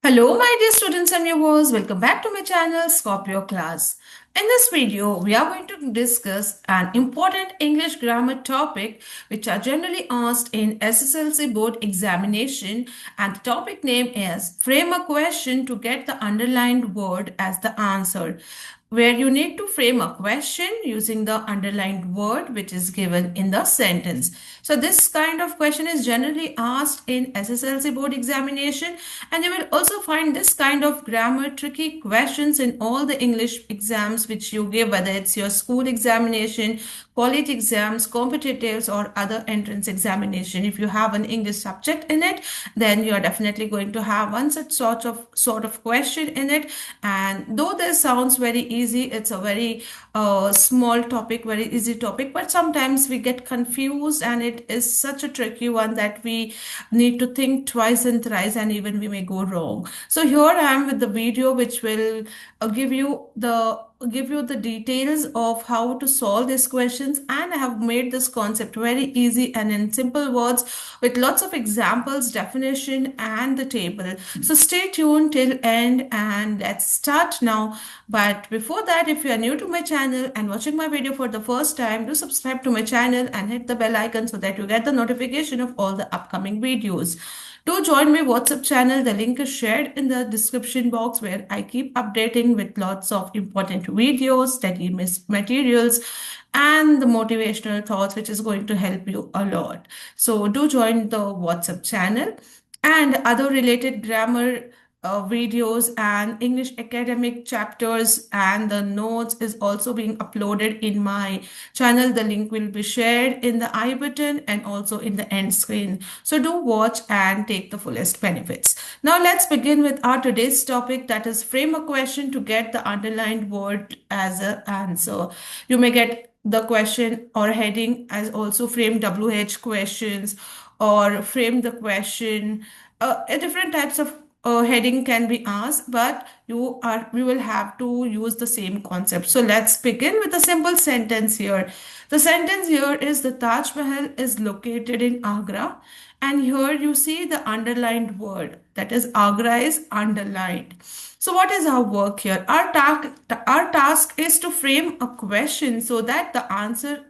Hello, my dear students and viewers. Welcome back to my channel, Scorpio Class. In this video, we are going to discuss an important English grammar topic which are generally asked in SSLC board examination, and the topic name is Frame a question to get the underlined word as the answer, where you need to frame a question using the underlined word which is given in the sentence. So this kind of question is generally asked in SSLC board examination, and you will also find this kind of grammar tricky questions in all the English exams which you give, whether it's your school examination, college exams, competitives, or other entrance examination. If you have an English subject in it, then you are definitely going to have one such sort of question in it. And though this sounds very easy, it's a very small topic, very easy topic, but sometimes we get confused, and it is such a tricky one that we need to think twice and thrice, and even we may go wrong. So here I am with the video which will give you the details of how to solve these questions, and I have made this concept very easy and in simple words with lots of examples, definition, and the table. So stay tuned till end and let's start now. But before that, if you are new to my channel and watching my video for the first time, do subscribe to my channel and hit the bell icon so that you get the notification of all the upcoming videos. Do join my WhatsApp channel. The link is shared in the description box, where I keep updating with lots of important videos, study materials, and the motivational thoughts, which is going to help you a lot. So do join the WhatsApp channel, and other related grammar videos and English academic chapters and the notes is also being uploaded in my channel. The link will be shared in the I button and also in the end screen. So do watch and take the fullest benefits. Now let's begin with our today's topic, that is frame a question to get the underlined word as an answer. You may get the question or heading as also frame WH questions or frame the question. Different types of heading can be asked, but we will have to use the same concept. So let's begin with a simple sentence here. The sentence here is the Taj Mahal is located in Agra, and here you see the underlined word, that is Agra is underlined. So what is our work here? Our task is to frame a question so that the answer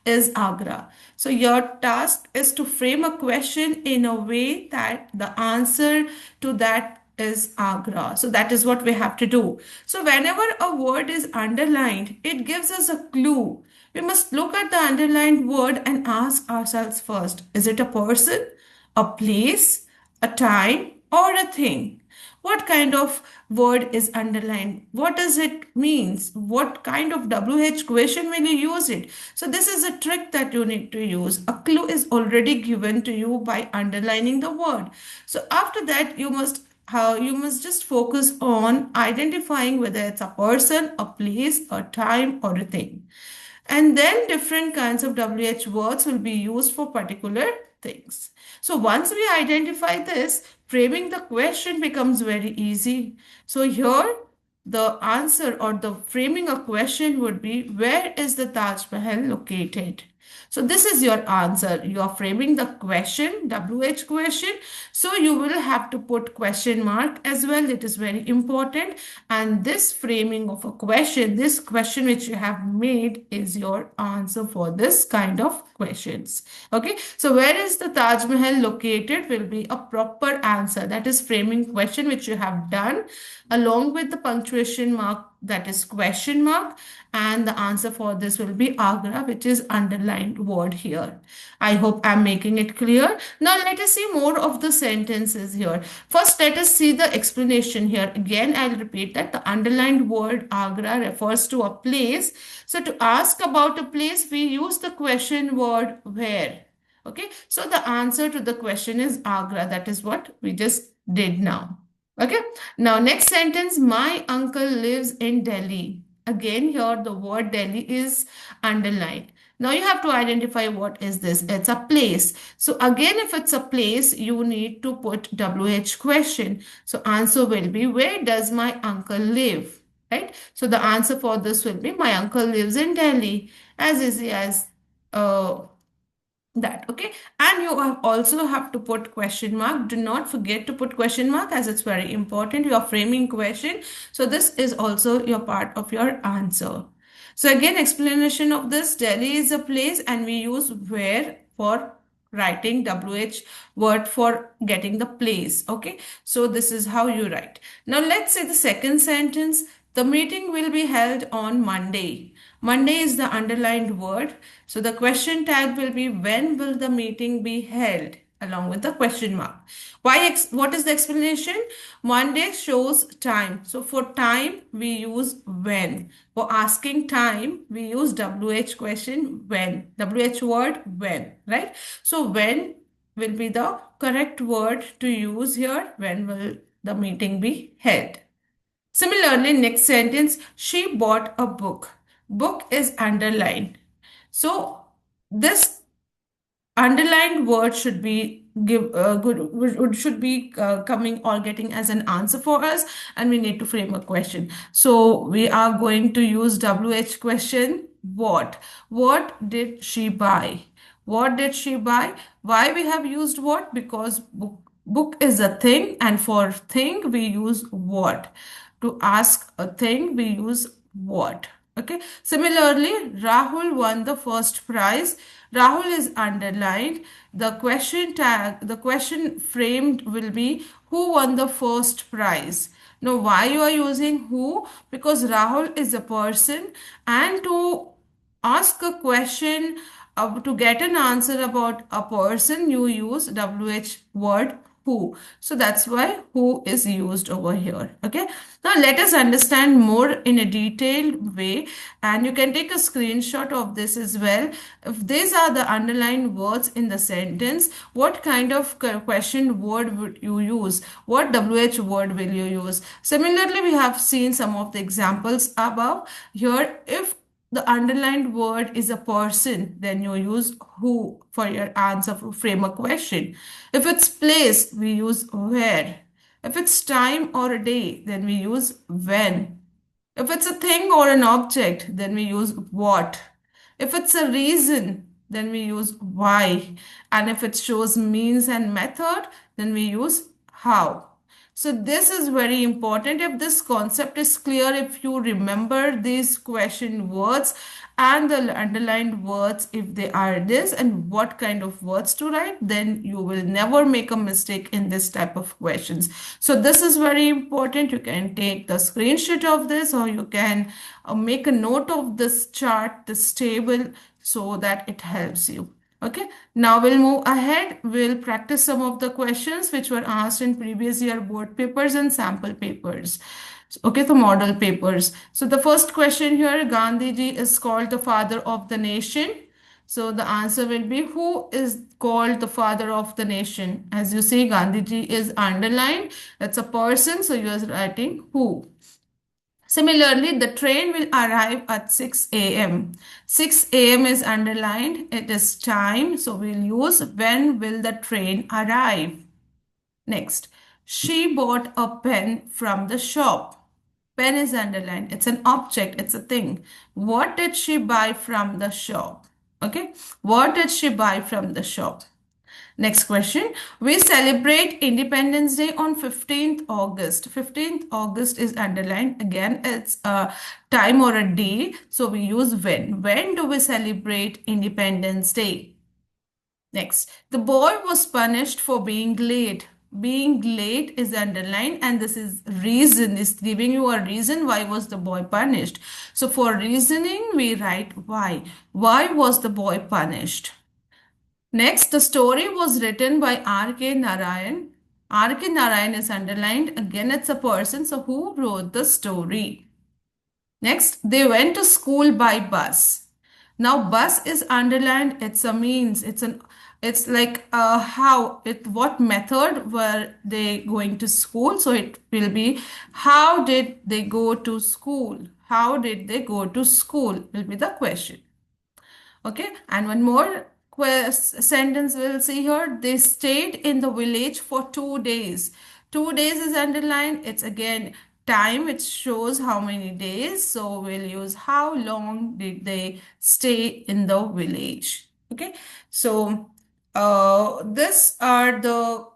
is Agra. So your task is to frame a question in a way that the answer to that is Agra. So that is what we have to do. So whenever a word is underlined, it gives us a clue. We must look at the underlined word and ask ourselves first, is it a person, a place, a time, or a thing? What kind of word is underlined? What does it means? What kind of WH question will you use it? So this is a trick that you need to use. A clue is already given to you by underlining the word. So after that, you must just focus on identifying whether it's a person, a place, a time, or a thing. And then different kinds of WH words will be used for particular things. So once we identify this, framing the question becomes very easy. So here, the answer or the framing a question would be, where is the Taj Mahal located? So this is your answer. You are framing the question, WH question. So you will have to put question mark as well. It is very important. And this framing of a question, this question which you have made is your answer for this kind of questions. Okay. So where is the Taj Mahal located will be a proper answer. That is framing question which you have done along with the punctuation mark, that is question mark, and the answer for this will be Agra, which is underlined word here. I hope I'm making it clear. Now let us see more of the sentences here. First, let us see the explanation here. Again, I'll repeat that the underlined word Agra refers to a place. So to ask about a place, we use the question word where. Okay, so the answer to the question is Agra. That is what we just did now. Okay, now next sentence, my uncle lives in Delhi. Again, here the word Delhi is underlined. Now you have to identify what is this. It's a place. So again, if it's a place, you need to put WH question. So answer will be, where does my uncle live? Right? So the answer for this will be, my uncle lives in Delhi. As easy as that. Okay, and you also have to put question mark. Do not forget to put question mark, as it's very important. You are framing question, so this is also your part of your answer. So again, explanation of this: Delhi is a place, and we use where for writing, wh word for getting the place. Okay, so this is how you write. Now let's say the second sentence: the meeting will be held on Monday. Monday is the underlined word. So the question tag will be, when will the meeting be held? Along with the question mark. What is the explanation? Monday shows time. So for time, we use when. For asking time, we use WH question when. WH word when, right? So when will be the correct word to use here. When will the meeting be held? Similarly, next sentence, she bought a book. Book is underlined. So this underlined word should be should be coming or getting as an answer for us, and we need to frame a question. So we are going to use WH question. What did she buy? What did she buy? Why we have used what? Because book is a thing, and for thing we use what. To ask a thing we use what. Okay. Similarly, Rahul won the first prize. Rahul is underlined. The question tag, the question framed will be, who won the first prize? Now, why you are using who? Because Rahul is a person, and to ask a question, to get an answer about a person, you use WH word who. So that's why who is used over here. Okay. Now let us understand more in a detailed way, and you can take a screenshot of this as well. If these are the underlined words in the sentence, what kind of question word would you use? What WH word will you use? Similarly, we have seen some of the examples above. Here, if the underlined word is a person, then you use who for your answer to frame a question. If it's place, we use where. If it's time or a day, then we use when. If it's a thing or an object, then we use what. If it's a reason, then we use why. And if it shows means and method, then we use how. So this is very important. If this concept is clear, if you remember these question words and the underlined words, if they are this and what kind of words to write, then you will never make a mistake in this type of questions. So this is very important. You can take the screenshot of this, or you can make a note of this chart, this table, so that it helps you. Okay, now we'll move ahead. We'll practice some of the questions which were asked in previous year board papers and sample papers. Okay, the model papers. So the first question here, Gandhiji is called the father of the nation. So the answer will be, who is called the father of the nation? As you see, Gandhiji is underlined. That's a person, so you are writing who. Similarly, the train will arrive at 6 a.m. 6 a.m. is underlined. It is time. So we'll use when will the train arrive. Next, she bought a pen from the shop. Pen is underlined. It's an object. It's a thing. What did she buy from the shop? Okay. What did she buy from the shop? Next question. We celebrate Independence Day on 15th August. 15th August is underlined. Again, it's a time or a day. So we use when. When do we celebrate Independence Day? Next. The boy was punished for being late. Being late is underlined, and this is reason, is giving you a reason why was the boy punished. So for reasoning, we write why. Why was the boy punished? Next, the story was written by R.K. Narayan. R.K. Narayan is underlined. Again, it's a person. So, who wrote the story? Next, they went to school by bus. Now, bus is underlined. It's a means. It's like how it. What method were they going to school? So it will be, how did they go to school? How did they go to school? Will be the question. Okay, and one more sentence we'll see here. They stayed in the village for 2 days. 2 days is underlined. It's again time, which shows how many days. So we'll use how long did they stay in the village. Okay, so this are the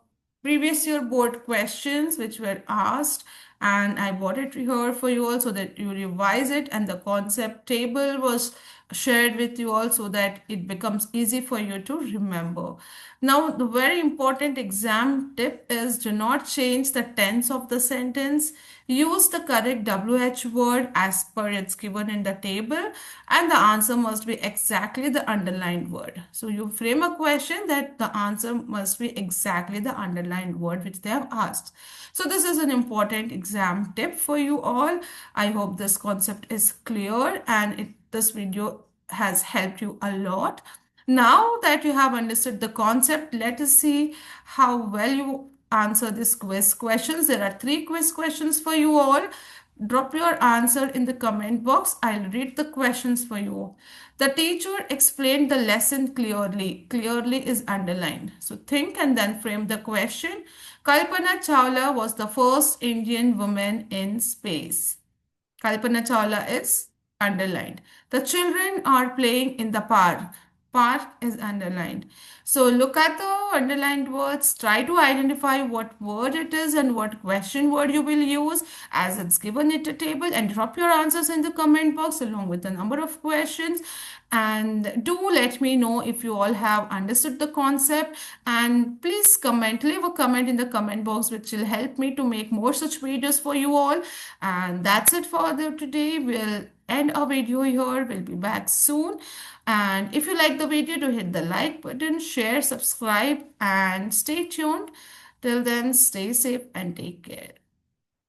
previous year board questions which were asked, and I brought it here for you all so that you revise it, and the concept table was shared with you all so that it becomes easy for you to remember. Now, the very important exam tip is do not change the tense of the sentence. Use the correct WH word as per it's given in the table, and the answer must be exactly the underlined word. So you frame a question that the answer must be exactly the underlined word which they have asked. So this is an important exam tip for you all. I hope this concept is clear and this video has helped you a lot. Now that you have understood the concept, let us see how well you answer this quiz questions. There are three quiz questions for you all. Drop your answer in the comment box. I'll read the questions for you. The teacher explained the lesson clearly. Clearly is underlined. So think and then frame the question. Kalpana Chawla was the first Indian woman in space. Kalpana Chawla is underlined. The children are playing in the park. Park is underlined. So look at the underlined words. Try to identify what word it is and what question word you will use as it's given in the table, and drop your answers in the comment box along with the number of questions. And do let me know if you all have understood the concept, and please comment, leave a comment in the comment box which will help me to make more such videos for you all. And that's it for the today. We'll end our video here. We'll be back soon. And if you like the video, do hit the like button, share, subscribe, and stay tuned. Till then, stay safe and take care.